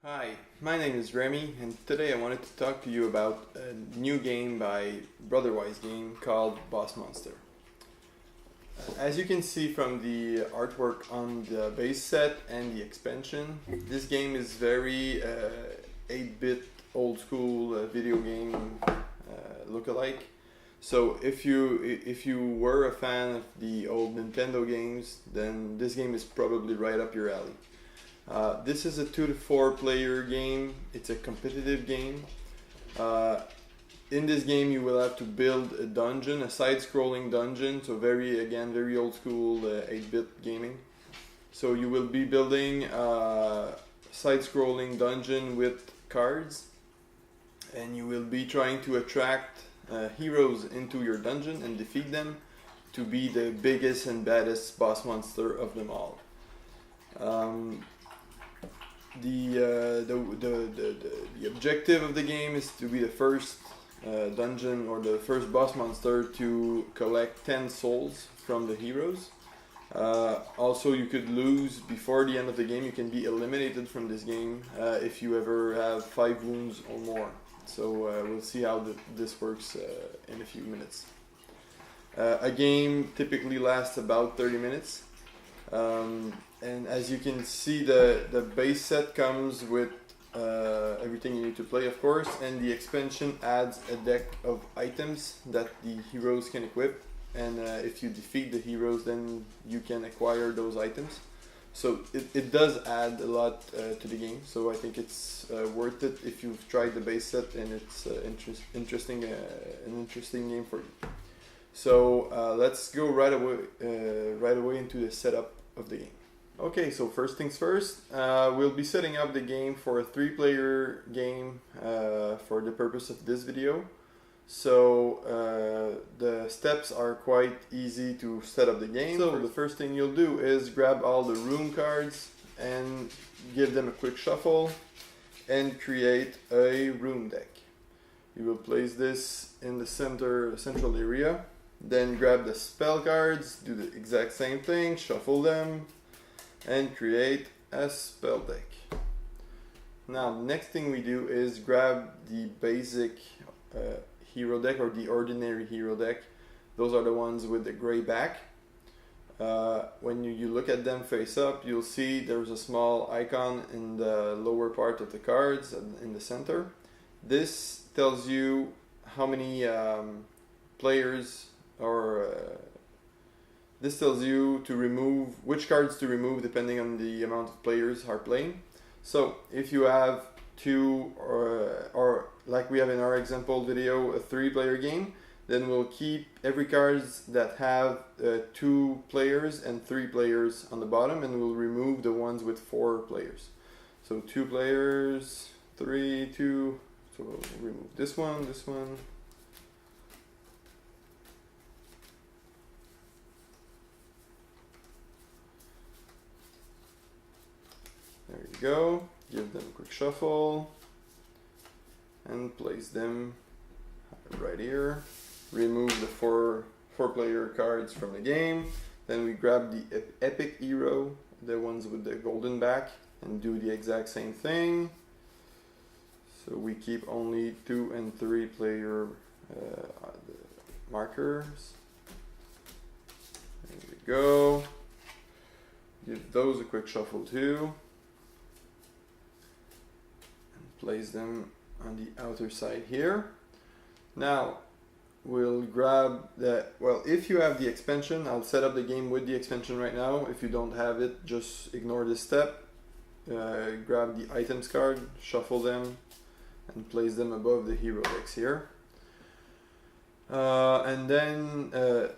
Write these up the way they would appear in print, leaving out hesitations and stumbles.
Hi, my name is Remy, and today I wanted to talk to you about a new game by BrotherWise game called BossMonster. As you can see from the artwork on the base set and the expansion, this game is very 8-bit old school video game look-alike. So if you were a fan of the old Nintendo games, then this game is probably right up your alley. This is a 2 to 4 player game. It's a competitive game. In this game you will have to build a dungeon, a side-scrolling dungeon, so very old school 8-bit gaming. So you will be building a side-scrolling dungeon with cards, and you will be trying to attract heroes into your dungeon and defeat them to be the biggest and baddest boss monster of them all. The objective of the game is to be the first dungeon or the first boss monster to collect 10 souls from the heroes. Also, you could lose before the end of the game. You can be eliminated from this game if you ever have 5 wounds or more. So we'll see how this works in a few minutes. A game typically lasts about 30 minutes. And as you can see, the base set comes with everything you need to play, of course, and the expansion adds a deck of items that the heroes can equip, and if you defeat the heroes, then you can acquire those items. So it does add a lot to the game, so I think it's worth it if you've tried the base set, and it's an interesting game for you. So let's go right away into the setup of the game. Okay, so first things first, we'll be setting up the game for a 3-player game for the purpose of this video. So the steps are quite easy to set up the game. So the first thing you'll do is grab all the room cards and give them a quick shuffle and create a room deck. You will place this in the central area. Then grab the spell cards, do the exact same thing, shuffle them, and create a spell deck. Now the next thing we do is grab the basic hero deck or the ordinary hero deck. Those are the ones with the gray back. When you look at them face up, you'll see there's a small icon in the lower part of the cards in the center. This tells you how many players this tells you to remove which cards to remove depending on the amount of players are playing. So if you have 2 or like we have in our example video, a 3-player game, then we'll keep every cards that have 2 players and 3 players on the bottom, and we'll remove the ones with 4 players. So 2 players, 3, 2. So we'll remove this one. There you go. Give them a quick shuffle and place them right here. Remove the 4-player cards from the game. Then we grab the epic hero, the ones with the golden back, and do the exact same thing. So we keep only 2 and 3 player markers. There we go. Give those a quick shuffle too. Place them on the outer side here. Now we'll grab if you have the expansion, I'll set up the game with the expansion right now. If you don't have it, just ignore this step. Grab the items card, shuffle them, and place them above the hero decks here. And then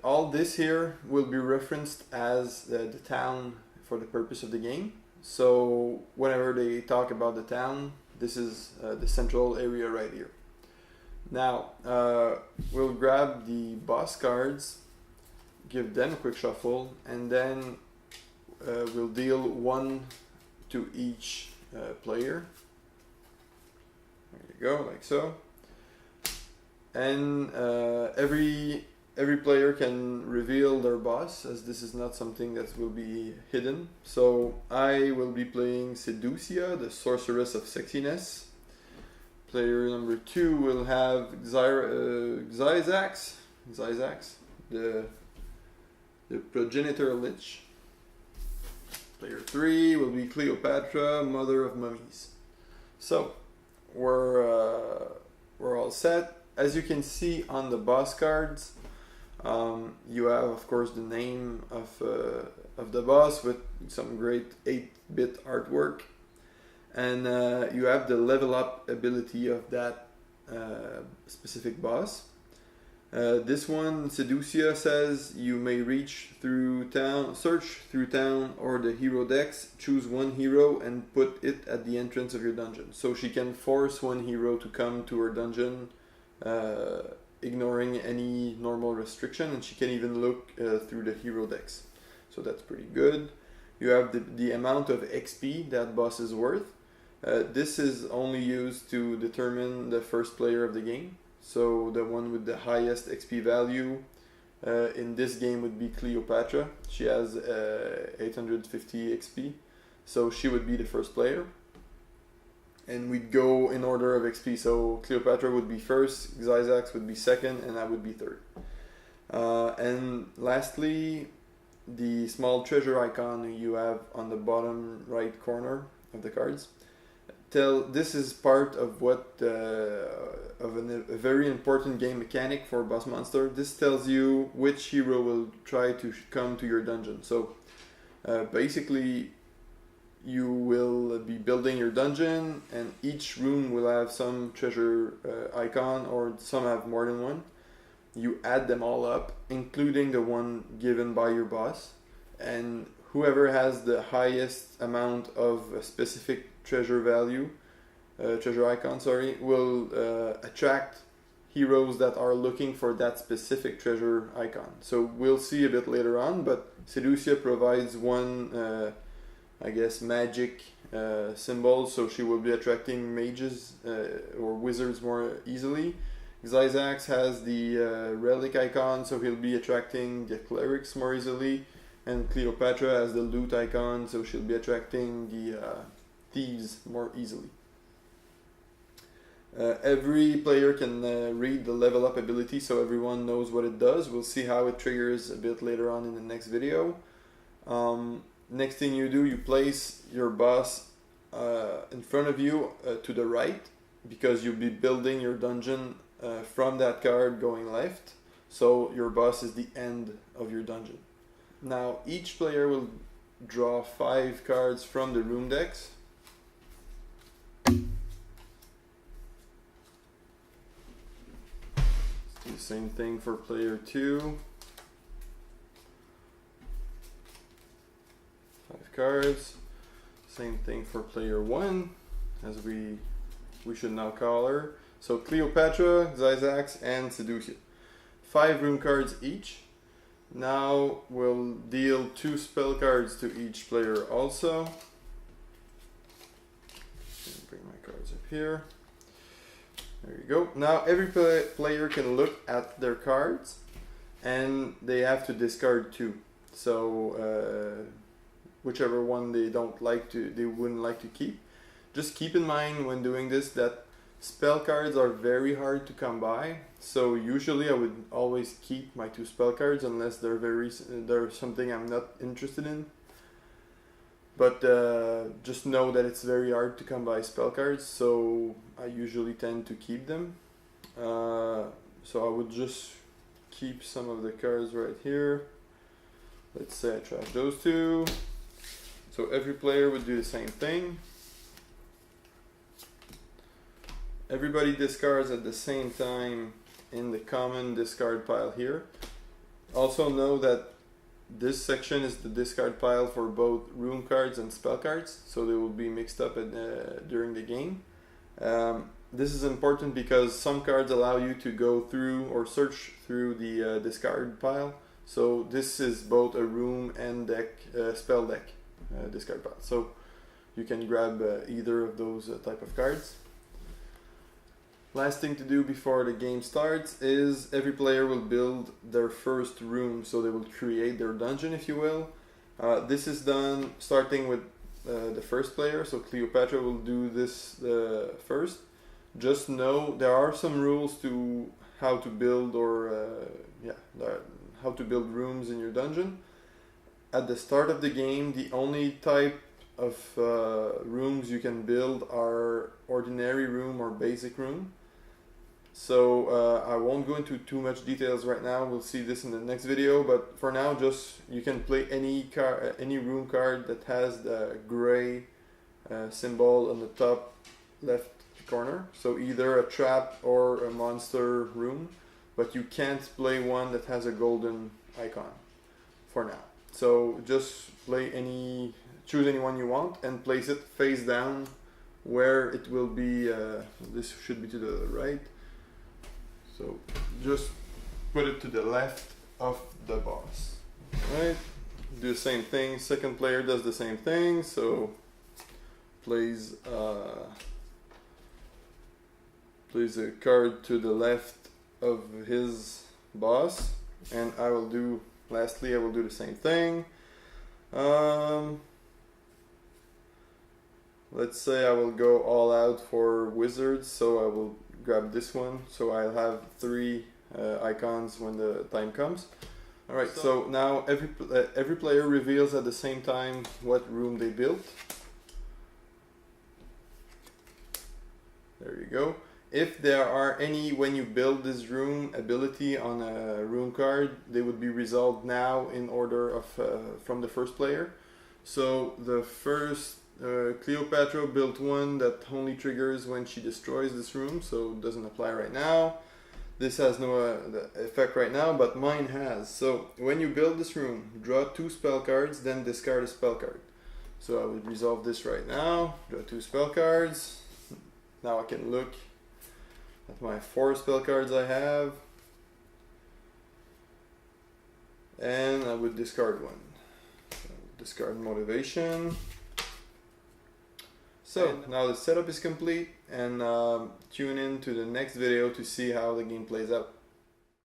all this here will be referenced as the town for the purpose of the game. So whenever they talk about the town, this is the central area right here. Now we'll grab the boss cards, give them a quick shuffle, and then we'll deal 1 to each player. There you go, like so. And every every player can reveal their boss, as this is not something that will be hidden. So I will be playing Seducia, the Sorceress of Sexiness. Player number 2 will have Zyzax, the Progenitor Lich. Player 3 will be Cleopatra, Mother of Mummies. So we're all set. As you can see on the boss cards, you have, of course, the name of the boss with some great 8-bit artwork, and you have the level up ability of that specific boss. This one, Seducia, says you may search through town or the hero decks, choose one hero and put it at the entrance of your dungeon. So she can force one hero to come to her dungeon, ignoring any normal restriction, and she can even look through the hero decks. So that's pretty good. You have the amount of XP that boss is worth. This is only used to determine the first player of the game. So the one with the highest XP value in this game would be Cleopatra. She has 850 XP, so she would be the first player. And we'd go in order of XP, so Cleopatra would be first, Zyzax would be second, and I would be third. And lastly, the small treasure icon you have on the bottom right corner of the cards. This is part of a very important game mechanic for BossMonster. This tells you which hero will try to come to your dungeon. So basically, you will be building your dungeon, and each room will have some treasure icon, or some have more than one. You add them all up, including the one given by your boss, and whoever has the highest amount of a specific treasure icon, will attract heroes that are looking for that specific treasure icon. So we'll see a bit later on, but Seducia provides one, magic symbol, so she will be attracting mages or wizards more easily. Zyzax has the relic icon, so he'll be attracting the clerics more easily, and Cleopatra has the loot icon, so she'll be attracting the thieves more easily. Every player can read the level up ability, so everyone knows what it does. We'll see how it triggers a bit later on in the next video. Next thing you do, you place your boss in front of you to the right, because you'll be building your dungeon from that card going left, so your boss is the end of your dungeon. Now each player will draw 5 cards from the room decks. The same thing for player 2. 5 cards. Same thing for player 1, as we should now call her. So Cleopatra, Zyzax, and Seducia. 5 room cards each. Now we'll deal 2 spell cards to each player also. Bring my cards up here. There you go. Now every player can look at their cards, and they have to discard 2. So whichever one they wouldn't like to keep. Just keep in mind when doing this that spell cards are very hard to come by. So usually I would always keep my 2 spell cards unless they're something I'm not interested in. But just know that it's very hard to come by spell cards, so I usually tend to keep them. So I would just keep some of the cards right here. Let's say I trash those 2. So every player would do the same thing. Everybody discards at the same time in the common discard pile here. Also know that this section is the discard pile for both room cards and spell cards, so they will be mixed up during the game. This is important because some cards allow you to go through or search through the discard pile. So this is both a room and spell deck discard pile. So you can grab either of those type of cards. last thing to do before the game starts is every player will build their first room, so they will create their dungeon, if you will. This is done starting with the first player, so Cleopatra will do this first. Just know there are some rules to how to build how to build rooms in your dungeon. At the start of the game, the only type of rooms you can build are ordinary room or basic room. So I won't go into too much details right now. We'll see this in the next video. But for now, just you can play any room card that has the gray symbol on the top left corner. So either a trap or a monster room, but you can't play one that has a golden icon for now. So just choose any one you want and place it face down where it will be. This should be to the right. So just put it to the left of the boss. Right? Do the same thing. Second player does the same thing. So plays a card to the left of his boss, and lastly I will do the same thing. Let's say I will go all out for wizards, so I will grab this one, so I'll have 3 icons when the time comes. Alright, so now every player reveals at the same time what room they built. There you go. If there are any, when you build this room ability on a room card, they would be resolved now in order of from the first player. So the first Cleopatra built one that only triggers when she destroys this room, so it doesn't apply right now. This has no effect right now, but mine has. So when you build this room, draw 2 spell cards, then discard a spell card. So I would resolve this right now. Draw 2 spell cards. Now I can look at my 4 spell cards I have, and I would discard one. So discard motivation. So now the setup is complete, and tune in to the next video to see how the game plays out.